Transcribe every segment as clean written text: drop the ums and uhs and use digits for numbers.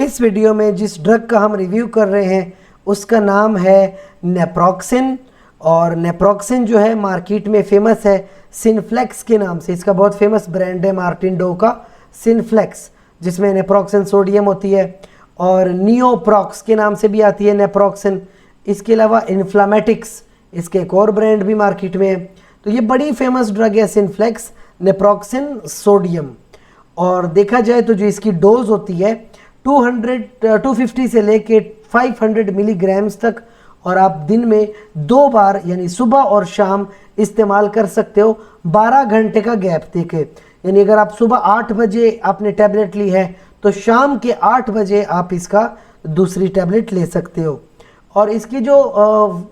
इस वीडियो में जिस ड्रग का हम रिव्यू कर रहे हैं उसका नाम है नेप्रोक्सिन। और नेप्रोक्सिन जो है मार्केट में फेमस है सिनफ्लेक्स के नाम से। इसका बहुत फेमस ब्रांड है मार्टिन डो का सिनफ्लेक्स, जिसमें नेप्रोक्सिन सोडियम होती है, और नियोप्रॉक्स के नाम से भी आती है नेप्रोक्सिन। इसके अलावा इन्फ्लामेटिक्स इसके एक और ब्रांड भी मार्केट में है। तो ये बड़ी फेमस ड्रग है सिनफ्लेक्स नेप्रोक्सिन सोडियम। और देखा जाए तो जो इसकी डोज होती है 250 से लेके 500 मिलीग्राम्स तक, और आप दिन में 2 बार यानी सुबह और शाम इस्तेमाल कर सकते हो 12 घंटे का गैप देके। यानी अगर आप सुबह 8 बजे आपने टैबलेट ली है तो शाम के 8 बजे आप इसका दूसरी टैबलेट ले सकते हो। और इसकी जो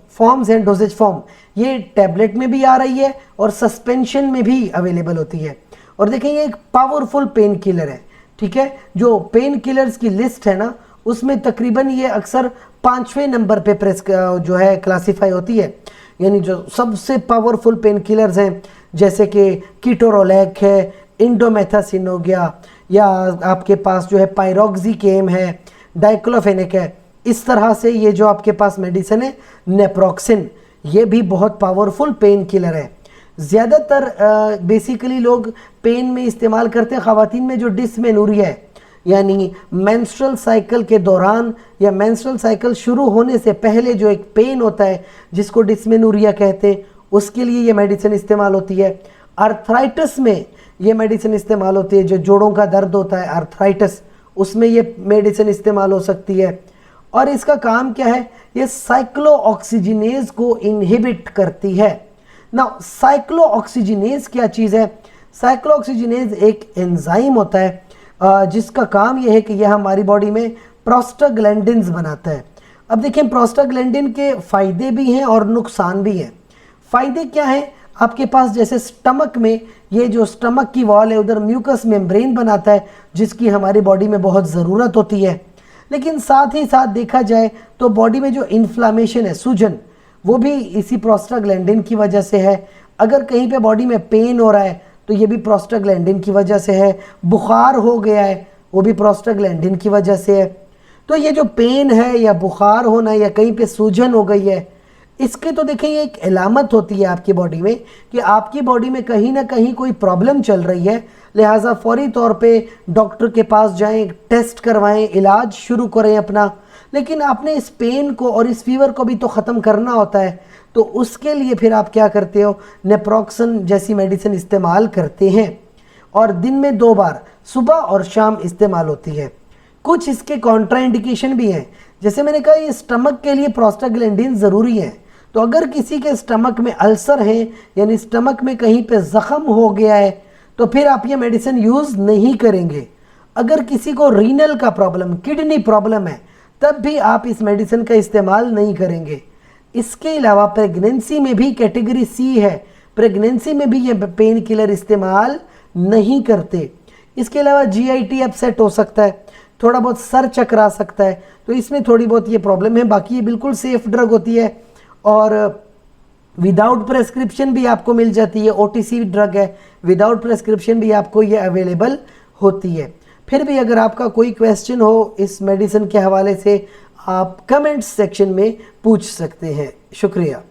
फॉर्म्स हैं, डोजेज फॉर्म, ये टैबलेट में भी आ रही है और सस्पेंशन में भी अवेलेबल होती है। और देखें ये एक पावरफुल पेन किलर है, ठीक है। जो पेन किलर्स की लिस्ट है ना, उसमें तकरीबन ये अक्सर 5वें नंबर पे जो है क्लासीफाई होती है। यानी जो सबसे पावरफुल पेन किलर्स हैं जैसे कि कीटोरोलैक है, इंडोमेथासिन हो गया, या आपके पास जो है पायरोक्सिकेम है, डाइक्लोफेनेक है, इस तरह से ये जो आपके पास मेडिसिन है नेप्रोक्सिन, ये भी बहुत पावरफुल पेन किलर है। ज़्यादातर बेसिकली लोग पेन में इस्तेमाल करते हैं ख़वातीन में जो डिस्मेनोरिया है, यानी मेंस्ट्रुअल साइकिल के दौरान या मेंस्ट्रुअल साइकिल शुरू होने से पहले जो एक पेन होता है जिसको डिस्मेनोरिया कहते हैं, उसके लिए ये मेडिसिन इस्तेमाल होती है। आर्थराइटिस में ये मेडिसिन इस्तेमाल होती है, जो जोड़ों का दर्द होता है आर्थराइटिस, उसमें ये मेडिसिन इस्तेमाल हो सकती है। और इसका काम क्या है, ये साइक्लोऑक्सीजिनेज को इनहिबिट करती है ना। साइक्लोऑक्सीजिनेज क्या चीज़ है? साइक्लोऑक्सीजिनेज एक एंजाइम होता है जिसका काम यह है कि यह हमारी बॉडी में प्रोस्टाग्लैंडिन्स बनाता है। अब देखें प्रोस्टाग्लैंडिन के फ़ायदे भी हैं और नुकसान भी हैं। फ़ायदे क्या हैं? आपके पास जैसे स्टमक में, ये जो स्टमक की वॉल है उधर म्यूकस मेम्ब्रेन बनाता है जिसकी हमारी बॉडी में बहुत ज़रूरत होती है। लेकिन साथ ही साथ देखा जाए तो बॉडी में जो इन्फ्लामेशन है, सूजन, वो भी इसी प्रोस्टाग्लैंडिन की वजह से है। अगर कहीं पे बॉडी में पेन हो रहा है तो ये भी प्रोस्टाग्लैंडिन की वजह से है। बुखार हो गया है, वो भी प्रोस्टाग्लैंडिन की वजह से है। तो ये जो पेन है या बुखार होना या कहीं पे सूजन हो गई है, इसके तो देखें ये एक अलामत होती है आपकी बॉडी में कि आपकी बॉडी में कहीं ना कहीं कोई प्रॉब्लम चल रही है। लिहाजा फौरी तौर पे डॉक्टर के पास जाएं, टेस्ट करवाएं, इलाज शुरू करें अपना। लेकिन आपने इस पेन को और इस फीवर को भी तो ख़त्म करना होता है, तो उसके लिए फिर आप क्या करते हो, नेप्रोक्सिन जैसी मेडिसिन इस्तेमाल करते हैं। और दिन में 2 बार सुबह और शाम इस्तेमाल होती है। कुछ इसके कॉन्ट्राइंडिकेशन भी हैं, जैसे मैंने कहा ये स्टमक के लिए प्रोस्टाग्लैंडिन ज़रूरी है। तो अगर किसी के स्टमक में अल्सर है, यानी स्टमक में कहीं पे ज़ख़म हो गया है, तो फिर आप ये मेडिसिन यूज़ नहीं करेंगे। अगर किसी को रीनल का प्रॉब्लम, किडनी प्रॉब्लम है, तब भी आप इस मेडिसिन का इस्तेमाल नहीं करेंगे। इसके अलावा प्रेगनेंसी में भी कैटेगरी सी है, प्रेगनेंसी में भी ये पेन किलर इस्तेमाल नहीं करते। इसके अलावा GIT अपसेट हो सकता है, थोड़ा बहुत सर चकरा सकता है, तो इसमें थोड़ी बहुत ये प्रॉब्लम है। बाकी ये बिल्कुल सेफ़ ड्रग होती है और विदाउट प्रेस्क्रिप्शन भी आपको मिल जाती है। OTC ड्रग है, विदाउट प्रेस्क्रिप्शन भी आपको ये अवेलेबल होती है। फिर भी अगर आपका कोई क्वेश्चन हो इस मेडिसिन के हवाले से, आप कमेंट्स सेक्शन में पूछ सकते हैं। शुक्रिया।